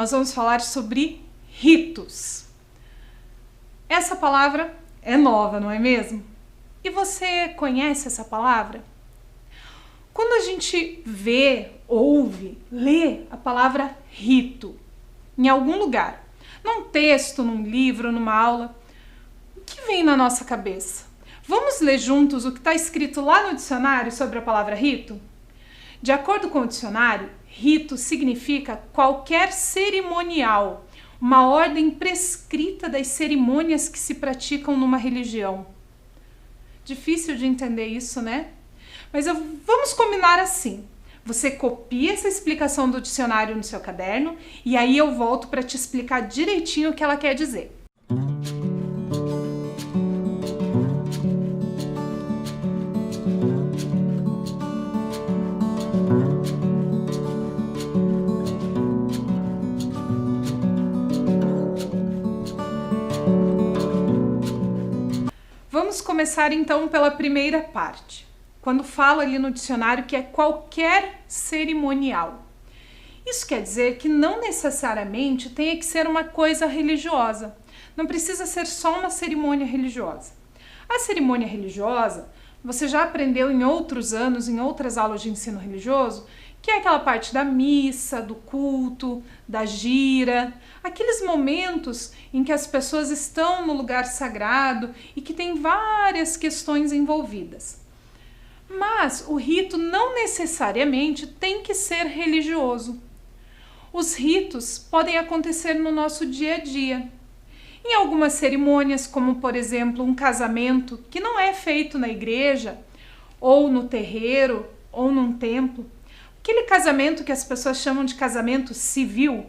nós vamos falar sobre ritos. Essa palavra é nova, não é mesmo? E você conhece essa palavra? Quando a gente vê, ouve, lê a palavra rito em algum lugar, num texto, num livro, numa aula, o que vem na nossa cabeça? Vamos ler juntos o que está escrito lá no dicionário sobre a palavra rito? De acordo com o dicionário, rito significa qualquer cerimonial, uma ordem prescrita das cerimônias que se praticam numa religião. Difícil de entender isso, né? Mas vamos combinar assim. Você copia essa explicação do dicionário no seu caderno e aí eu volto para te explicar direitinho o que ela quer dizer. Vamos começar então pela primeira parte, quando fala ali no dicionário que é qualquer cerimonial. Isso quer dizer que não necessariamente tem que ser uma coisa religiosa, não precisa ser só uma cerimônia religiosa. A cerimônia religiosa, você já aprendeu em outros anos, em outras aulas de ensino religioso, que é aquela parte da missa, do culto, da gira, aqueles momentos em que as pessoas estão no lugar sagrado e que tem várias questões envolvidas. Mas o rito não necessariamente tem que ser religioso. Os ritos podem acontecer no nosso dia a dia. Em algumas cerimônias, como por exemplo um casamento que não é feito na igreja, ou no terreiro, ou num templo, aquele casamento que as pessoas chamam de casamento civil,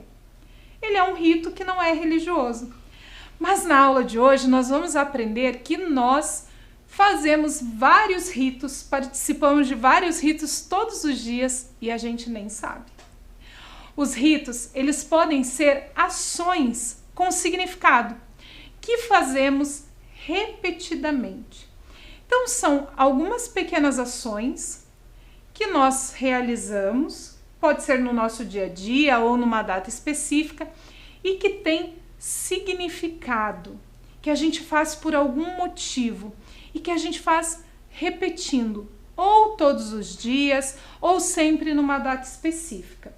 ele é um rito que não é religioso. Mas na aula de hoje nós vamos aprender que nós fazemos vários ritos, participamos de vários ritos todos os dias e a gente nem sabe. Os ritos, eles podem ser ações com significado que fazemos repetidamente. Então são algumas pequenas ações que nós realizamos, pode ser no nosso dia a dia ou numa data específica, e que tem significado, que a gente faz por algum motivo e que a gente faz repetindo, ou todos os dias, ou sempre numa data específica.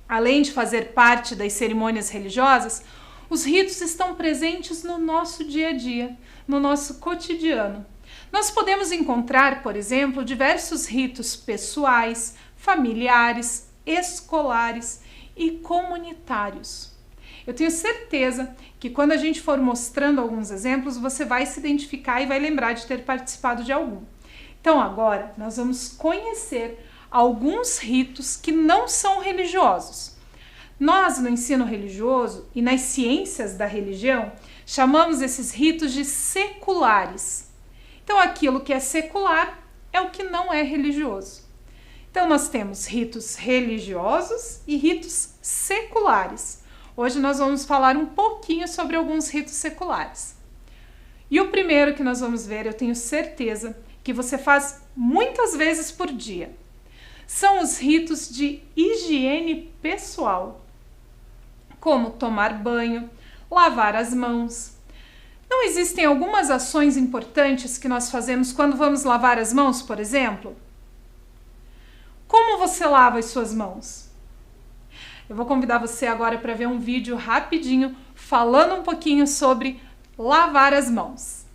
Além de fazer parte das cerimônias religiosas, os ritos estão presentes no nosso dia a dia, no nosso cotidiano. Nós podemos encontrar, por exemplo, diversos ritos pessoais, familiares, escolares e comunitários. Eu tenho certeza que quando a gente for mostrando alguns exemplos, você vai se identificar e vai lembrar de ter participado de algum. Então agora nós vamos conhecer alguns ritos que não são religiosos. Nós, no ensino religioso e nas ciências da religião, chamamos esses ritos de seculares. Então, aquilo que é secular é o que não é religioso. Então, nós temos ritos religiosos e ritos seculares. Hoje nós vamos falar um pouquinho sobre alguns ritos seculares. E o primeiro que nós vamos ver, eu tenho certeza que você faz muitas vezes por dia, são os ritos de higiene pessoal, como tomar banho, lavar as mãos. Não existem algumas ações importantes que nós fazemos quando vamos lavar as mãos, por exemplo? Como você lava as suas mãos? Eu vou convidar você agora para ver um vídeo rapidinho falando um pouquinho sobre lavar as mãos.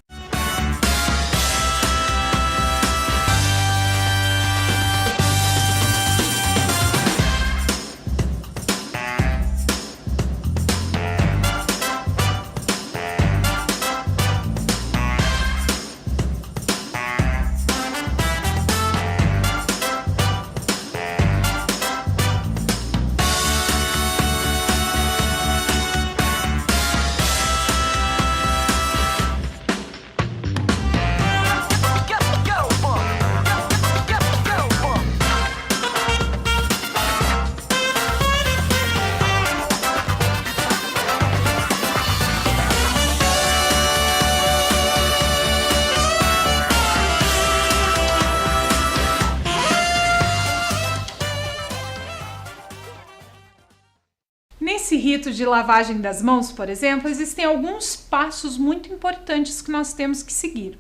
rito de lavagem das mãos, por exemplo, existem alguns passos muito importantes que nós temos que seguir.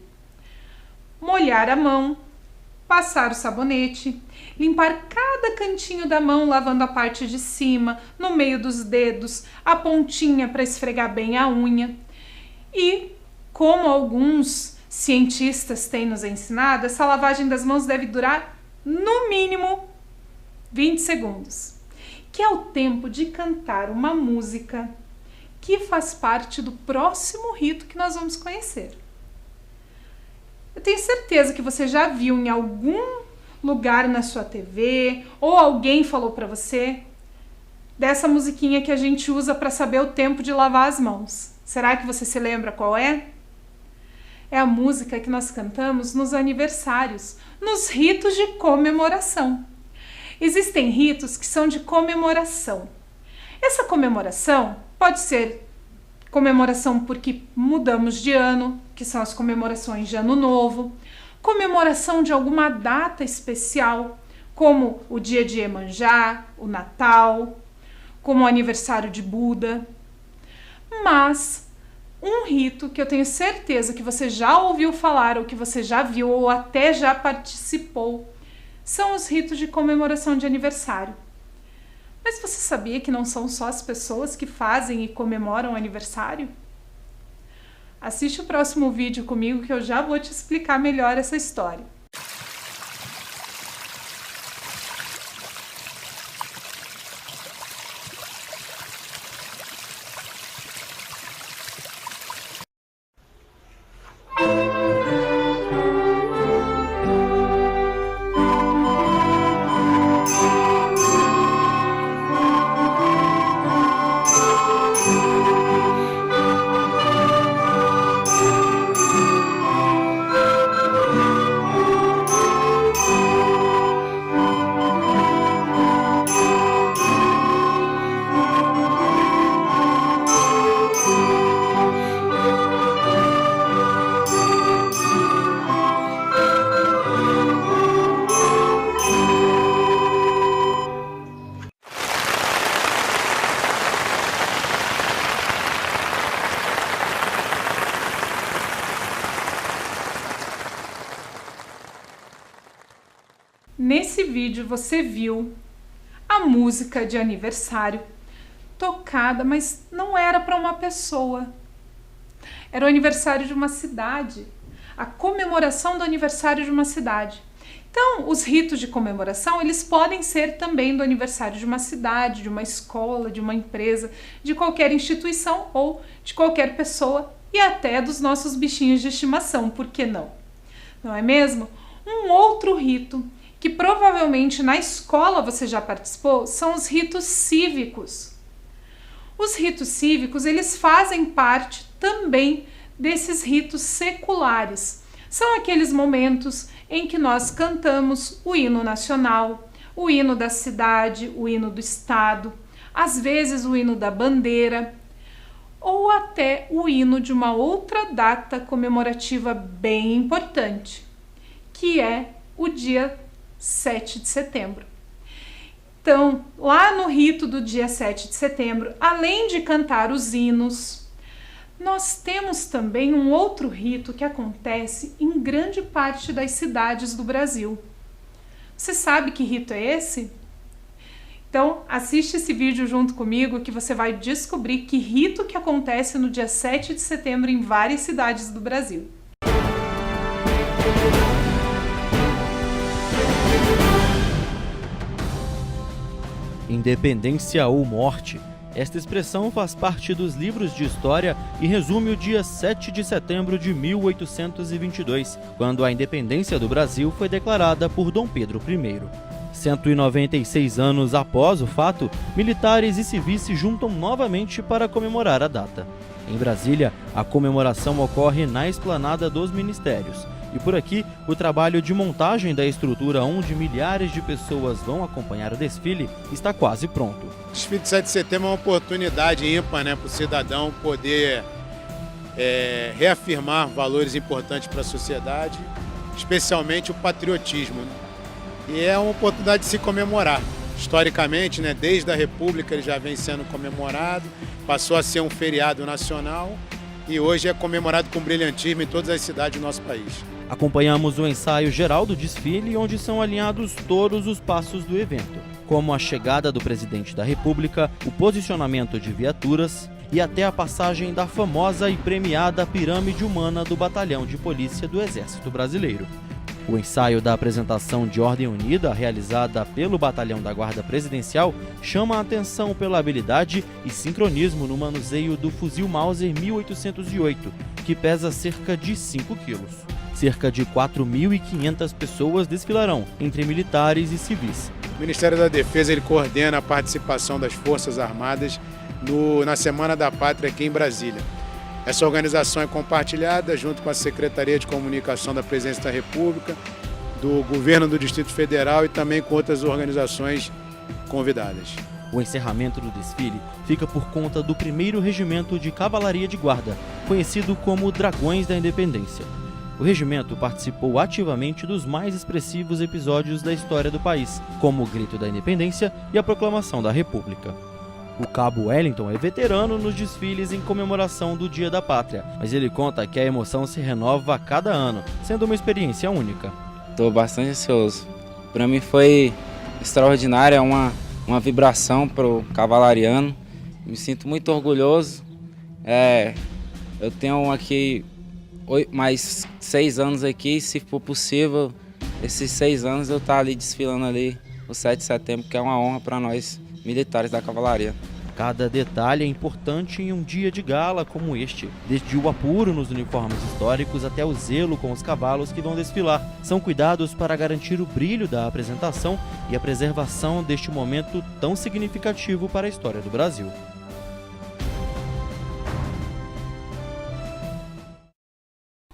Molhar a mão, passar o sabonete, limpar cada cantinho da mão lavando a parte de cima, no meio dos dedos, a pontinha para esfregar bem a unha. E, como alguns cientistas têm nos ensinado, essa lavagem das mãos deve durar no mínimo 20 segundos, que é o tempo de cantar uma música que faz parte do próximo rito que nós vamos conhecer. Eu tenho certeza que você já viu em algum lugar na sua TV ou alguém falou para você dessa musiquinha que a gente usa para saber o tempo de lavar as mãos. Será que você se lembra qual é? É a música que nós cantamos nos aniversários, nos ritos de comemoração. Existem ritos que são de comemoração. Essa comemoração pode ser comemoração porque mudamos de ano, que são as comemorações de Ano Novo, comemoração de alguma data especial, como o dia de Iemanjá, o Natal, como o aniversário de Buda. Mas um rito que eu tenho certeza que você já ouviu falar, ou que você já viu, ou até já participou, são os ritos de comemoração de aniversário. Mas você sabia que não são só as pessoas que fazem e comemoram o aniversário? Assiste o próximo vídeo comigo que eu já vou te explicar melhor essa história. Nesse vídeo você viu a música de aniversário tocada, mas não era para uma pessoa. Era o aniversário de uma cidade, a comemoração do aniversário de uma cidade. Então, os ritos de comemoração, eles podem ser também do aniversário de uma cidade, de uma escola, de uma empresa, de qualquer instituição ou de qualquer pessoa e até dos nossos bichinhos de estimação, por que não? Não é mesmo? Um outro rito que provavelmente na escola você já participou, são os ritos cívicos. Os ritos cívicos, eles fazem parte também desses ritos seculares. São aqueles momentos em que nós cantamos o hino nacional, o hino da cidade, o hino do estado, às vezes o hino da bandeira, ou até o hino de uma outra data comemorativa bem importante, que é o dia 7 de setembro. Então, lá no rito do dia 7 de setembro, além de cantar os hinos, nós temos também um outro rito que acontece em grande parte das cidades do Brasil. Você sabe que rito é esse? Então, assiste esse vídeo junto comigo que você vai descobrir que rito que acontece no dia 7 de setembro em várias cidades do Brasil. Independência ou morte. Esta expressão faz parte dos livros de história e resume o dia 7 de setembro de 1822, quando a independência do Brasil foi declarada por Dom Pedro I. 196 anos após o fato, militares e civis se juntam novamente para comemorar a data. Em Brasília, a comemoração ocorre na Esplanada dos Ministérios. E por aqui, o trabalho de montagem da estrutura onde milhares de pessoas vão acompanhar o desfile está quase pronto. O desfile de 7 de setembro é uma oportunidade ímpar, para o cidadão poder reafirmar valores importantes para a sociedade, especialmente o patriotismo. E é uma oportunidade de se comemorar. Historicamente, né, desde a República ele já vem sendo comemorado, passou a ser um feriado nacional e hoje é comemorado com brilhantismo em todas as cidades do nosso país. Acompanhamos o ensaio geral do desfile, onde são alinhados todos os passos do evento, como a chegada do presidente da República, o posicionamento de viaturas e até a passagem da famosa e premiada pirâmide humana do Batalhão de Polícia do Exército Brasileiro. O ensaio da apresentação de Ordem Unida, realizada pelo Batalhão da Guarda Presidencial, chama a atenção pela habilidade e sincronismo no manuseio do fuzil Mauser 1808, que pesa cerca de 5 quilos. Cerca de 4.500 pessoas desfilarão, entre militares e civis. O Ministério da Defesa ele coordena a participação das Forças Armadas na Semana da Pátria aqui em Brasília. Essa organização é compartilhada junto com a Secretaria de Comunicação da Presidência da República, do Governo do Distrito Federal e também com outras organizações convidadas. O encerramento do desfile fica por conta do 1º Regimento de Cavalaria de Guarda, conhecido como Dragões da Independência. O regimento participou ativamente dos mais expressivos episódios da história do país, como o Grito da Independência e a Proclamação da República. O Cabo Wellington é veterano nos desfiles em comemoração do Dia da Pátria, mas ele conta que a emoção se renova a cada ano, sendo uma experiência única. Estou bastante ansioso. Para mim foi extraordinário, é uma vibração para o cavalariano. Me sinto muito orgulhoso. Eu tenho aqui mais 6 anos aqui, se for possível, esses 6 anos eu estar ali desfilando ali o 7 de setembro, que é uma honra para nós militares da cavalaria. Cada detalhe é importante em um dia de gala como este, desde o apuro nos uniformes históricos até o zelo com os cavalos que vão desfilar. São cuidados para garantir o brilho da apresentação e a preservação deste momento tão significativo para a história do Brasil.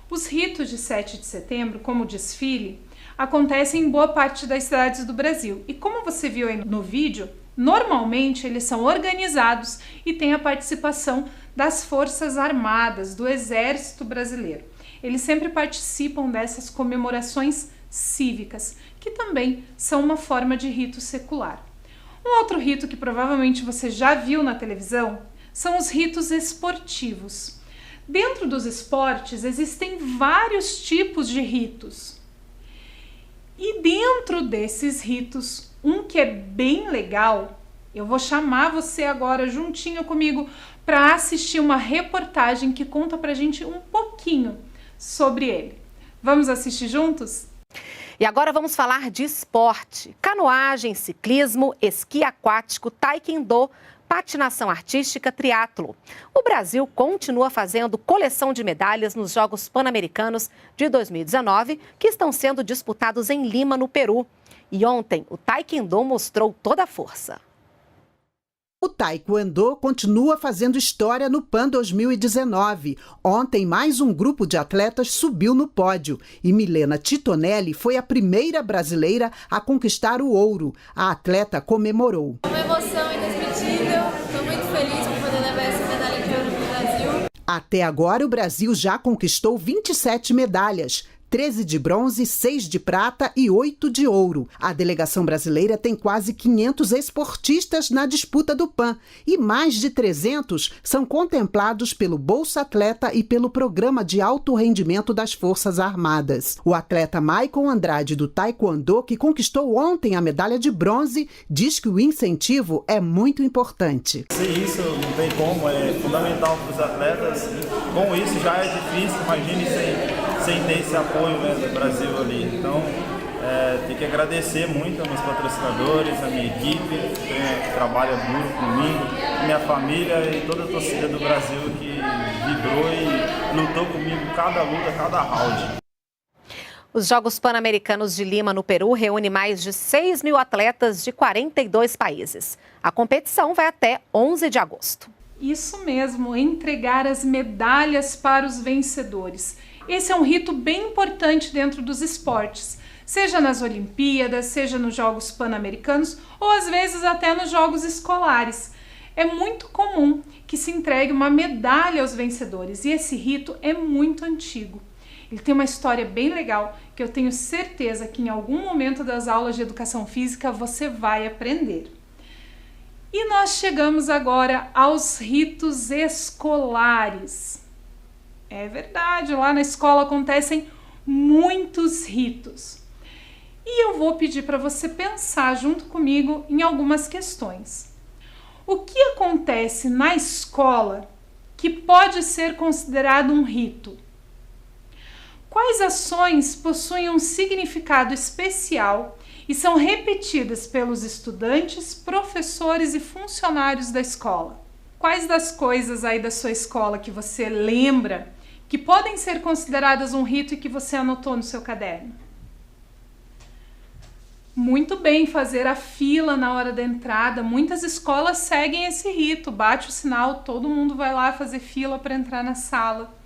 Os ritos de 7 de setembro, como o desfile, acontecem em boa parte das cidades do Brasil. E como você viu aí no vídeo, normalmente eles são organizados e têm a participação das Forças Armadas, do Exército Brasileiro. Eles sempre participam dessas comemorações cívicas, que também são uma forma de rito secular. Um outro rito que provavelmente você já viu na televisão são os ritos esportivos. Dentro dos esportes existem vários tipos de ritos. E dentro desses ritos, um que é bem legal, eu vou chamar você agora juntinho comigo para assistir uma reportagem que conta pra gente um pouquinho sobre ele. Vamos assistir juntos? E agora vamos falar de esporte: canoagem, ciclismo, esqui aquático, taekwondo, patinação artística, triatlo. O Brasil continua fazendo coleção de medalhas nos Jogos Pan-Americanos de 2019, que estão sendo disputados em Lima, no Peru. E ontem, o taekwondo mostrou toda a força. O taekwondo continua fazendo história no PAN 2019. Ontem, mais um grupo de atletas subiu no pódio e Milena Titonelli foi a primeira brasileira a conquistar o ouro. A atleta comemorou. Uma emoção indescritível, estou muito feliz por poder levar essa medalha de ouro para o Brasil. Até agora, o Brasil já conquistou 27 medalhas. 13 de bronze, 6 de prata e 8 de ouro. A delegação brasileira tem quase 500 esportistas na disputa do PAN e mais de 300 são contemplados pelo Bolsa Atleta e pelo Programa de Alto Rendimento das Forças Armadas. O atleta Maicon Andrade do Taekwondo, que conquistou ontem a medalha de bronze, diz que o incentivo é muito importante. Sem isso não tem como, é fundamental para os atletas. Com isso já é difícil, imagine sem ter esse apoio, né, do Brasil ali. Então, tem que agradecer muito aos meus patrocinadores, a minha equipe, que trabalha duro comigo, minha família e toda a torcida do Brasil que vibrou e lutou comigo cada luta, cada round. Os Jogos Pan-Americanos de Lima, no Peru, reúnem mais de 6 mil atletas de 42 países. A competição vai até 11 de agosto. Isso mesmo, entregar as medalhas para os vencedores. Esse é um rito bem importante dentro dos esportes, seja nas Olimpíadas, seja nos Jogos Pan-Americanos ou às vezes até nos Jogos Escolares. É muito comum que se entregue uma medalha aos vencedores e esse rito é muito antigo. Ele tem uma história bem legal que eu tenho certeza que em algum momento das aulas de educação física você vai aprender. E nós chegamos agora aos ritos escolares. É verdade, lá na escola acontecem muitos ritos. E eu vou pedir para você pensar junto comigo em algumas questões. O que acontece na escola que pode ser considerado um rito? Quais ações possuem um significado especial e são repetidas pelos estudantes, professores e funcionários da escola? Quais das coisas aí da sua escola que você lembra que podem ser consideradas um rito e que você anotou no seu caderno? Muito bem, fazer a fila na hora da entrada. Muitas escolas seguem esse rito, bate o sinal, todo mundo vai lá fazer fila para entrar na sala.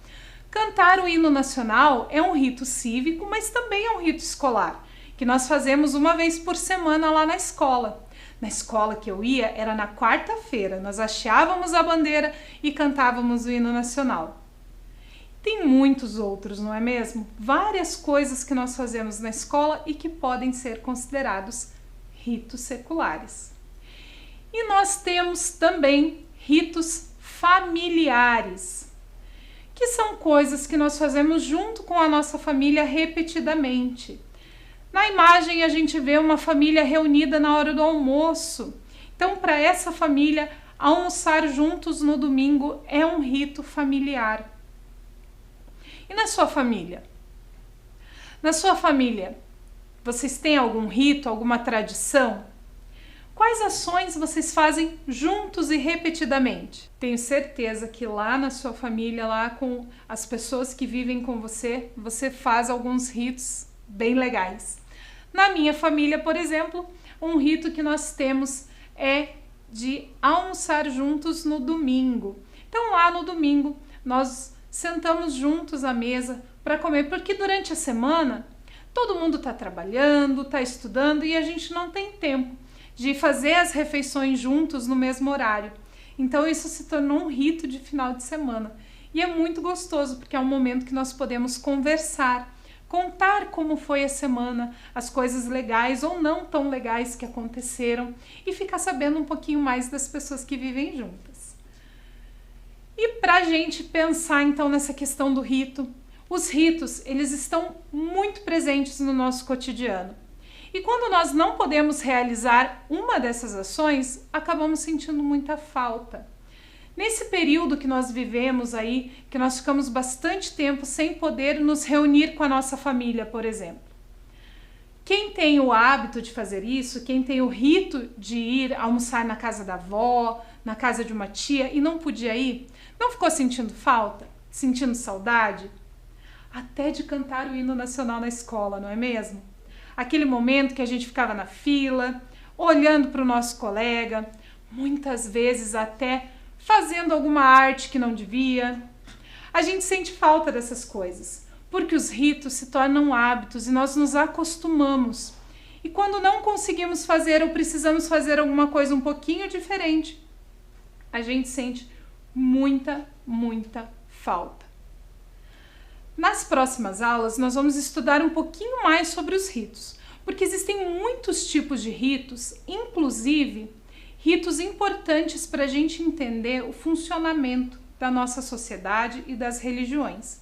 Cantar o hino nacional é um rito cívico, mas também é um rito escolar, que nós fazemos uma vez por semana lá na escola. Na escola que eu ia, era na quarta-feira, nós hasteávamos a bandeira e cantávamos o hino nacional. Tem muitos outros, não é mesmo? Várias coisas que nós fazemos na escola e que podem ser considerados ritos seculares. E nós temos também ritos familiares, que são coisas que nós fazemos junto com a nossa família repetidamente. Na imagem a gente vê uma família reunida na hora do almoço. Então, para essa família, almoçar juntos no domingo é um rito familiar. E na sua família? Na sua família, vocês têm algum rito, alguma tradição? Quais ações vocês fazem juntos e repetidamente? Tenho certeza que lá na sua família, lá com as pessoas que vivem com você, você faz alguns ritos bem legais. Na minha família, por exemplo, um rito que nós temos é de almoçar juntos no domingo. Então lá no domingo nós sentamos juntos à mesa para comer, porque durante a semana todo mundo está trabalhando, está estudando e a gente não tem tempo de fazer as refeições juntos no mesmo horário. Então isso se tornou um rito de final de semana. E é muito gostoso, porque é um momento que nós podemos conversar, contar como foi a semana, as coisas legais ou não tão legais que aconteceram e ficar sabendo um pouquinho mais das pessoas que vivem juntas. E para a gente pensar então nessa questão do rito, os ritos, eles estão muito presentes no nosso cotidiano. E quando nós não podemos realizar uma dessas ações, acabamos sentindo muita falta. Nesse período que nós vivemos aí, que nós ficamos bastante tempo sem poder nos reunir com a nossa família, por exemplo. Quem tem o hábito de fazer isso, quem tem o rito de ir almoçar na casa da avó, na casa de uma tia e não podia ir, não ficou sentindo falta? Sentindo saudade? Até de cantar o hino nacional na escola, não é mesmo? Aquele momento que a gente ficava na fila, olhando para o nosso colega, muitas vezes até fazendo alguma arte que não devia. A gente sente falta dessas coisas, porque os ritos se tornam hábitos e nós nos acostumamos. E quando não conseguimos fazer ou precisamos fazer alguma coisa um pouquinho diferente, a gente sente muita falta. Nas próximas aulas, nós vamos estudar um pouquinho mais sobre os ritos, porque existem muitos tipos de ritos, inclusive ritos importantes para a gente entender o funcionamento da nossa sociedade e das religiões.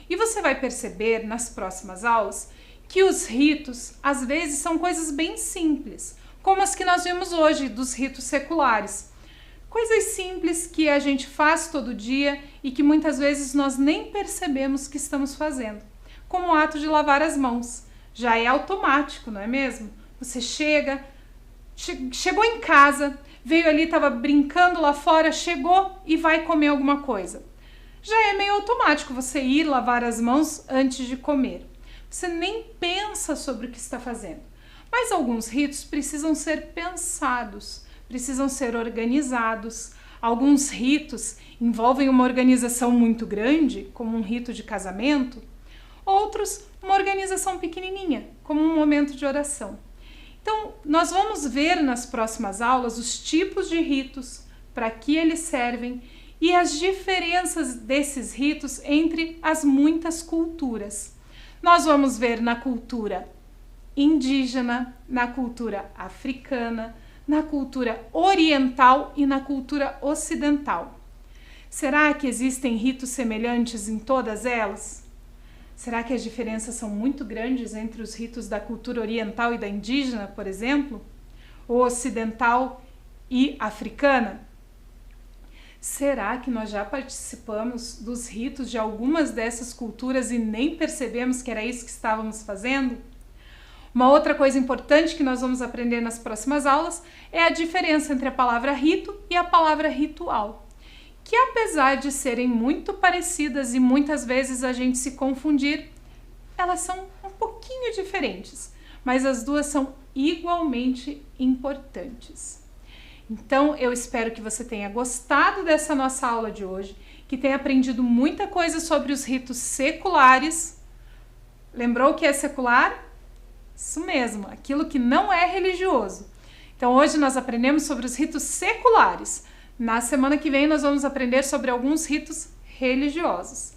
E você vai perceber nas próximas aulas que os ritos, às vezes, são coisas bem simples, como as que nós vimos hoje dos ritos seculares. Coisas simples que a gente faz todo dia e que muitas vezes nós nem percebemos que estamos fazendo, como o ato de lavar as mãos. Já é automático, não é mesmo? Você chegou em casa, veio ali, estava brincando lá fora, chegou e vai comer alguma coisa. Já é meio automático você ir lavar as mãos antes de comer. Você nem pensa sobre o que está fazendo. Mas alguns ritos precisam ser pensados, precisam ser organizados. Alguns ritos envolvem uma organização muito grande, como um rito de casamento. Outros, uma organização pequenininha, como um momento de oração. Então, nós vamos ver nas próximas aulas os tipos de ritos, para que eles servem e as diferenças desses ritos entre as muitas culturas. Nós vamos ver na cultura indígena, na cultura africana, na cultura oriental e na cultura ocidental. Será que existem ritos semelhantes em todas elas? Será que as diferenças são muito grandes entre os ritos da cultura oriental e da indígena, por exemplo? Ou ocidental e africana? Será que nós já participamos dos ritos de algumas dessas culturas e nem percebemos que era isso que estávamos fazendo? Uma outra coisa importante que nós vamos aprender nas próximas aulas é a diferença entre a palavra rito e a palavra ritual, que apesar de serem muito parecidas e muitas vezes a gente se confundir, elas são um pouquinho diferentes, mas as duas são igualmente importantes. Então, eu espero que você tenha gostado dessa nossa aula de hoje, que tenha aprendido muita coisa sobre os ritos seculares. Lembrou o que é secular? Isso mesmo, aquilo que não é religioso. Então, hoje nós aprendemos sobre os ritos seculares. Na semana que vem, nós vamos aprender sobre alguns ritos religiosos.